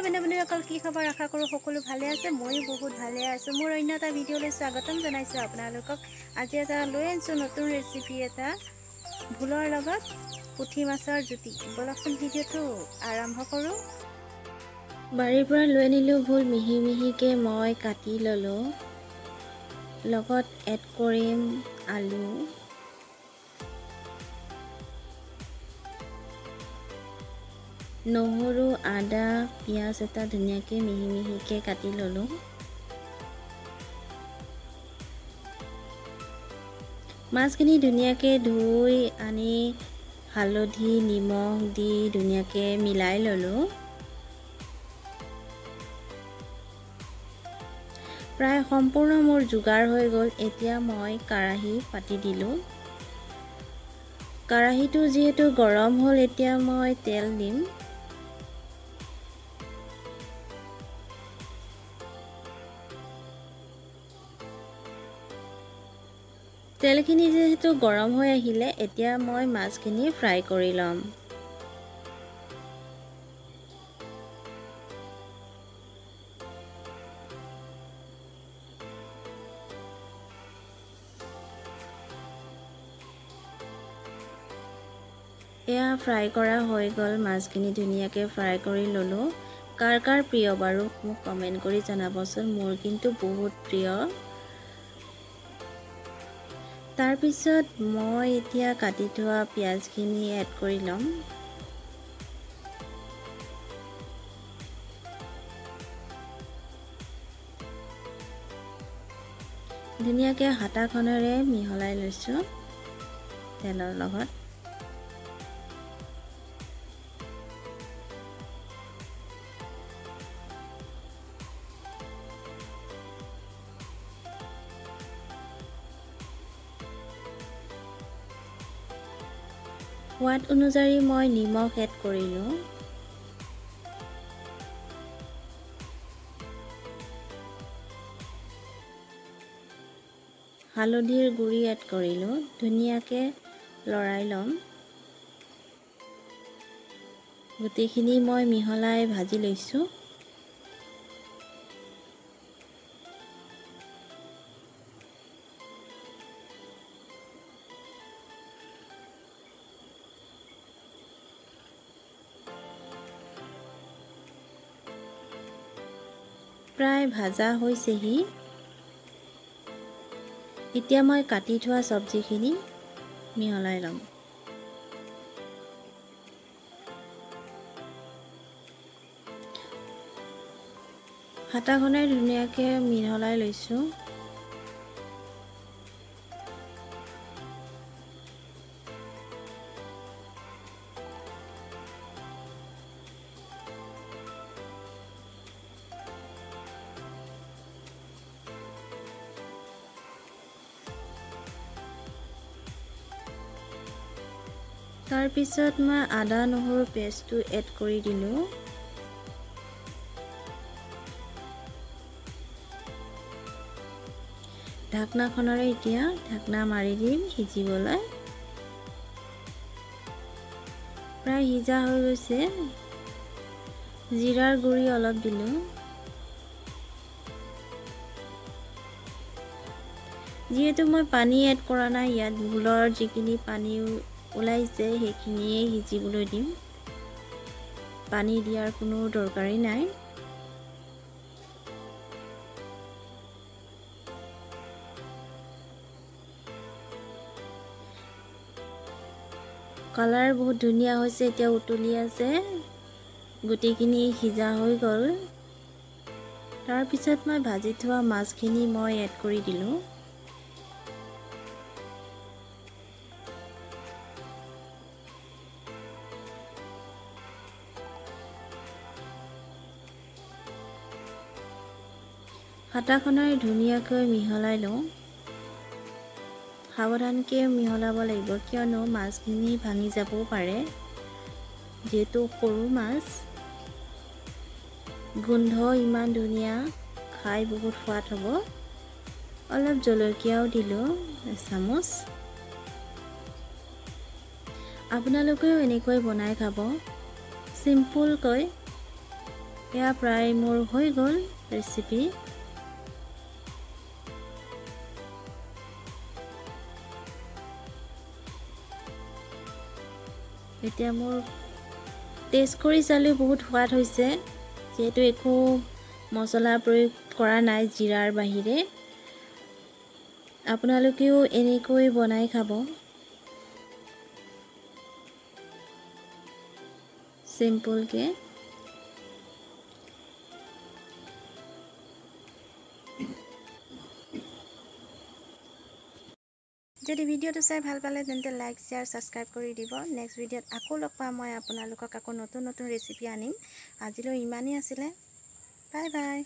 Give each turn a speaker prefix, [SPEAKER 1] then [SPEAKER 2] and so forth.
[SPEAKER 1] নমস্কাৰ বন্ধুসকল, কি খবৰ? আশা কৰোঁ সকলো ভালে আছে। ময়ো বহুত ভালে আছোঁ। মোৰ অন্য এটা ভিডিঅ'লৈ স্বাগতম জনাইছোঁ আপোনালোকক। আজি এটা লৈ আনিছোঁ নতুন ৰেচিপি এটা, ভোলৰ লগত পুঠি মাছৰ জুতি। বলকচোন ভিডিঅ'টো আৰম্ভ কৰোঁ। বাৰীৰ পৰা লৈ আনিলোঁ ভোল, মিহি মিহিকৈ মই কাটি ল'লোঁ। লগত এড কৰিম আলু, নহৰু, আদা, পিঁয়াজ এটা ধুনীয়াকৈ মিহি মিহিকৈ কাটি ল'লোঁ। মাছখিনি ধুনীয়াকৈ ধুই আনি হালধি নিমখ দি ধুনীয়াকৈ মিলাই ল'লোঁ। প্ৰায় সম্পূৰ্ণ মোৰ যোগাৰ হৈ গ'ল। এতিয়া মই কেৰাহী পাতি দিলোঁ। কেৰাহীটো যিহেতু গৰম হ'ল, এতিয়া মই তেল দিম। তেলখিনি যিহেতু গৰম হৈ আহিলে, এতিয়া মই মাছখিনি ফ্ৰাই কৰি ল'ম। এয়া ফ্ৰাই কৰা হৈ গ'ল। মাছখিনি ধুনীয়াকৈ ফ্ৰাই কৰি ল'লোঁ। কাৰ কাৰ প্ৰিয় বাৰু মোক কমেণ্ট কৰি জনাবচোন। মোৰ কিন্তু বহুত প্ৰিয়। তাৰপিছত মই এতিয়া কাটি থোৱা পিঁয়াজখিনি এড কৰি ল'ম। ধুনীয়াকৈ হাতাখনেৰে মিহলাই লৈছোঁ তেলৰ লগত। সোৱাদ অনুযায়ী মই নিমখ এড কৰিলোঁ। হালধিৰ গুড়ি এড কৰিলোঁ। ধুনীয়াকৈ লৰাই ল'ম। গোটেইখিনি মই মিহলাই ভাজি লৈছোঁ। প্ৰায় ভাজা হৈছেহি। এতিয়া মই কাটি থোৱা চব্জিখিনি মিহলাই ল'ম। হাতাখনে ধুনীয়াকৈ মিহলাই লৈছোঁ। তাৰপিছত মই আদা নহৰু পেষ্টটো এড কৰি দিলোঁ। ঢাকনাখনেৰে এতিয়া ঢাকনা মাৰি দিম সিজিবলৈ। প্ৰায় সিজা হৈ গৈছে। জিৰাৰ গুড়ি অলপ দিলোঁ। যিহেতু মই পানী এড কৰা নাই, ইয়াত ভোলৰ যিখিনি পানী ওলাইছে সেইখিনিয়ে সিজিবলৈ দিম। পানী দিয়াৰ কোনো দৰকাৰী নাই। কালাৰ বহুত ধুনীয়া হৈছে, এতিয়া উতলি আছে। গোটেইখিনি সিজা হৈ গ'ল। তাৰপিছত মই ভাজি থোৱা মাছখিনি মই এড কৰি দিলোঁ। হাতাখনেৰে ধুনীয়াকৈ মিহলাই লওঁ। সাৱধানকৈ মিহলাব লাগিব, কিয়নো মাছখিনি ভাঙি যাবও পাৰে। যিহেতু সৰু মাছ, গোন্ধ ইমান ধুনীয়া, খাই বহুত সোৱাদ হ'ব। অলপ জলকীয়াও দিলোঁ এচামুচ। আপোনালোকেও এনেকৈ বনাই খাব, চিম্পুলকৈ। এয়া প্ৰায় মোৰ হৈ গ'ল ৰেচিপি। এতিয়া মোৰ টেষ্ট কৰি চালেও বহুত সোৱাদ হৈছে, যিহেতু একো মছলা প্ৰয়োগ কৰা নাই জিৰাৰ বাহিৰে। আপোনালোকেও এনেকৈ বনাই খাব, চিম্পলকৈ। যদি ভিডিঅ'টো চাই ভাল পালে তেন্তে লাইক শ্বেয়াৰ ছাবস্ক্ৰাইব কৰি দিব। নেক্সট ভিডিঅ'ত আকৌ লগ পাম মই আপোনালোকক, আকৌ নতুন নতুন ৰেচিপি আনিম। আজিলৈ ইমানেই আছিলে, বাই বাই।